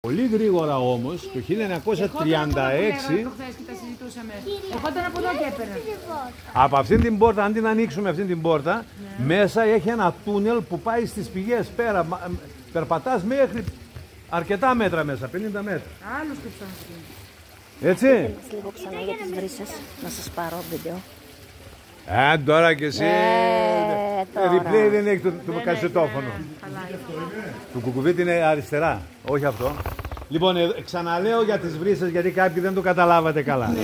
Πολύ γρήγορα όμως, το 1936... Ερχόταν από εδώ και έπαιρνε. Από αυτήν την πόρτα, αν την ανοίξουμε αυτήν την πόρτα, μέσα έχει ένα τούνελ που πάει στις πηγές πέρα. Περπατάς μέχρι αρκετά μέτρα μέσα, 50 μέτρα. Άλλος και ψάχνει. Έτσι. Λίγο ξανά για τις βρύσες, να σας πάρω βίντεο. Τώρα και εσύ. Replay δεν έχει το κασετόφωνο. Το κουκουβίτι είναι αριστερά, όχι αυτό. Λοιπόν, ξαναλέω για τις βρύσες, γιατί κάποιοι δεν το καταλάβατε καλά.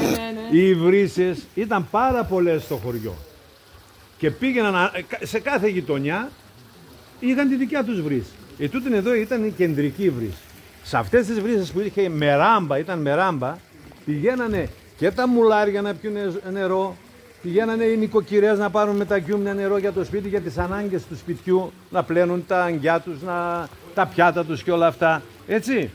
Οι βρύσες ήταν πάρα πολλές στο χωριό. Και πήγαιναν σε κάθε γειτονιά, είχαν τη δικιά τους βρύση. Τούτην εδώ ήταν η κεντρική βρύση. Σε αυτές τις βρύσες που είχε μεράμπα, ήταν μεράμπα, πηγαίνανε και τα μουλάρια να πιούν νερό, πηγαίνανε οι νοικοκυρές να πάρουν με τα γκιούμια νερό για το σπίτι, για τις ανάγκες του σπιτιού, να πλένουν τα αγκιά τους, τα πιάτα τους και όλα αυτά. Έτσι.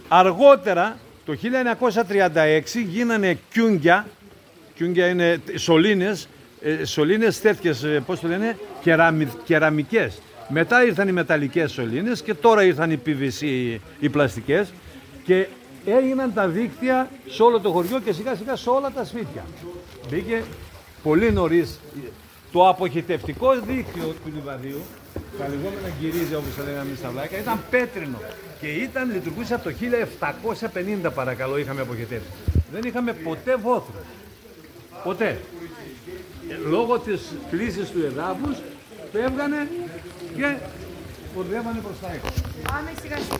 Αργότερα, το 1936, γίνανε κιούγκια. Κιούγκια είναι σωλήνες τέτοιες, πώς το λένε, κεραμικές. Μετά ήρθαν οι μεταλλικές σωλήνες και τώρα ήρθαν οι PVC, οι πλαστικές. Και έγιναν τα δίκτυα σε όλο το χωριό και σιγά σιγά σε όλα τα σπίτια. Μπήκε πολύ νωρίς το αποχετευτικό δίκτυο του λιβαδίου, τα λεγόμενα γκυρίζια όπως τα λέγαμε στα βλάκα, ήταν πέτρινο και λειτουργούσε από το 1750 παρακαλώ, είχαμε αποχετεύσει. Δεν είχαμε ποτέ βόθρος. Ποτέ. Λόγω της κλίσης του εδάφους φεύγανε και οδεύανε προς τα έξω.